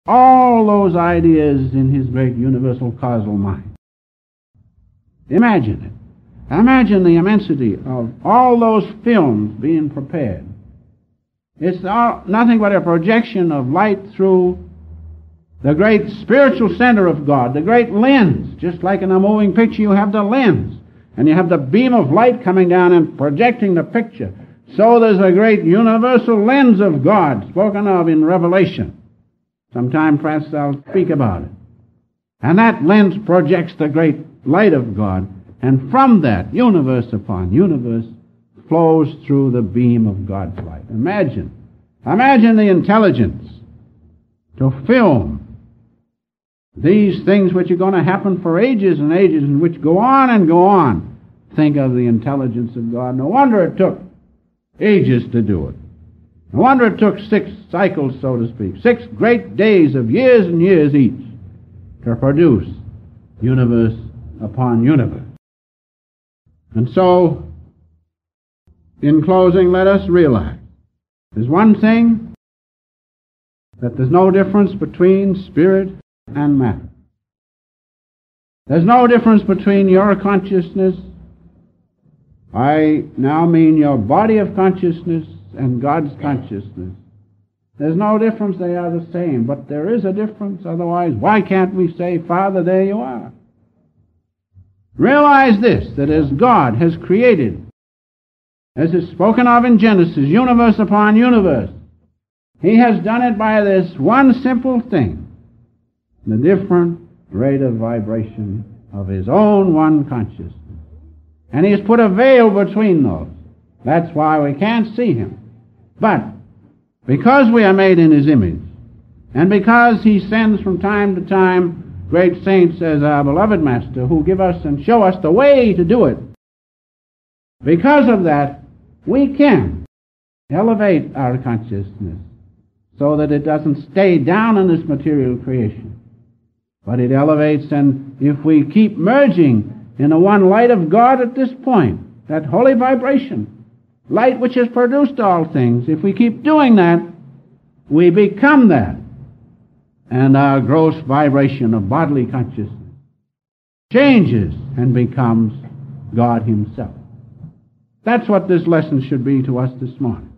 all those ideas in his great universal causal mind. Imagine it. Imagine the immensity of all those films being prepared. It's nothing but a projection of light through the great spiritual center of God, the great lens. Just like in a moving picture, you have the lens, and you have the beam of light coming down and projecting the picture. So there's a great universal lens of God spoken of in Revelation. Sometime perhaps I'll speak about it. And that lens projects the great light of God, and from that, universe upon universe flows through the beam of God's light. Imagine the intelligence to film these things which are going to happen for ages and ages and which go on and go on. Think of the intelligence of God. No wonder it took ages to do it. No wonder it took 6 cycles, so to speak, 6 great days of years and years each to produce universe upon universe. And so, in closing, let us realize there's one thing, that there's no difference between spirit and matter. There's no difference between your consciousness, I now mean your body of consciousness, and God's consciousness. There's no difference, they are the same, but there is a difference, otherwise why can't we say, Father, there you are? Realize this, that as God has created, as is spoken of in Genesis, universe upon universe, He has done it by this one simple thing, the different rate of vibration of His own one consciousness. And He has put a veil between those. That's why we can't see Him. But because we are made in His image, and because He sends from time to time great saints as our beloved Master who give us and show us the way to do it, because of that, we can elevate our consciousness so that it doesn't stay down in this material creation, but it elevates, and if we keep merging in the one light of God at this point, that holy vibration, light which has produced all things, if we keep doing that, we become that. And our gross vibration of bodily consciousness changes and becomes God Himself. That's what this lesson should be to us this morning.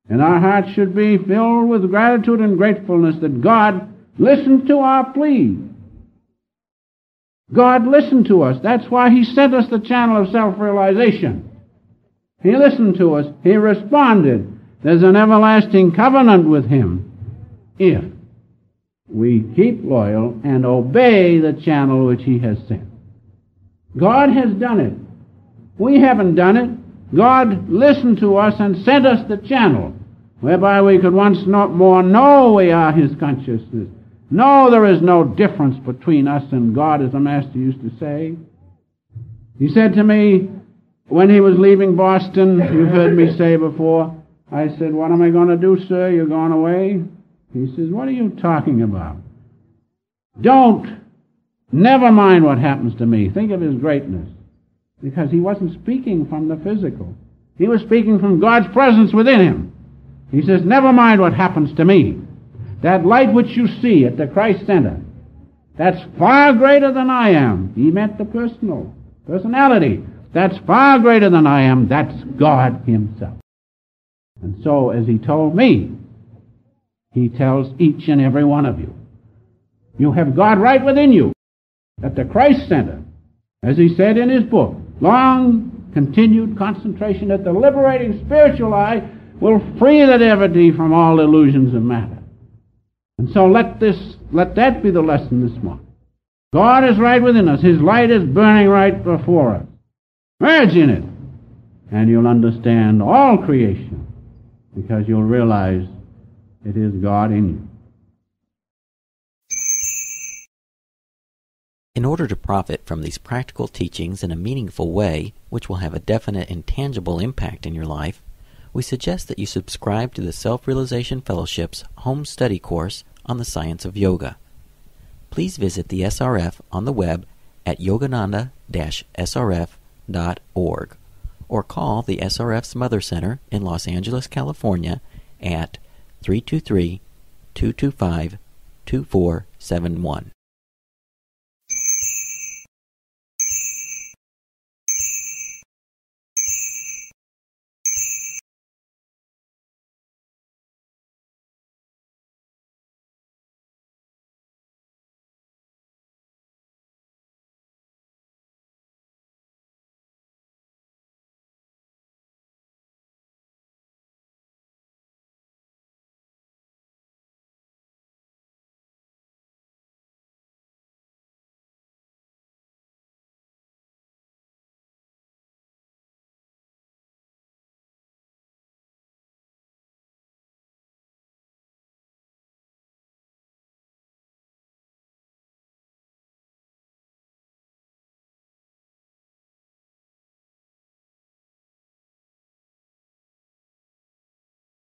And our hearts should be filled with gratitude and gratefulness that God listened to our plea. God listened to us. That's why He sent us the channel of self-realization. He listened to us. He responded. There's an everlasting covenant with Him if we keep loyal and obey the channel which He has sent. God has done it. We haven't done it. God listened to us and sent us the channel whereby we could once more know we are His consciousness. No, there is no difference between us and God, as the Master used to say. He said to me when he was leaving Boston, you've heard me say before, I said, what am I going to do, sir? You're going away? He says, what are you talking about? Never mind what happens to me. Think of His greatness. Because he wasn't speaking from the physical. He was speaking from God's presence within him. He says, never mind what happens to me. That light which you see at the Christ Center, that's far greater than I am. He meant the personality. That's far greater than I am. That's God Himself. And so, as He told me, He tells each and every one of you, you have God right within you at the Christ Center. As He said in His book, long continued concentration at the liberating spiritual eye will free the devotee from all illusions of matter. And so let that be the lesson this morning. God is right within us. His light is burning right before us. Merge in it, and you'll understand all creation, because you'll realize it is God in you. In order to profit from these practical teachings in a meaningful way, which will have a definite and tangible impact in your life, we suggest that you subscribe to the Self-Realization Fellowship's home study course on the science of yoga. Please visit the SRF on the web at yogananda-srf.org or call the SRF's Mother Center in Los Angeles, California at 323-225-2255. 2471.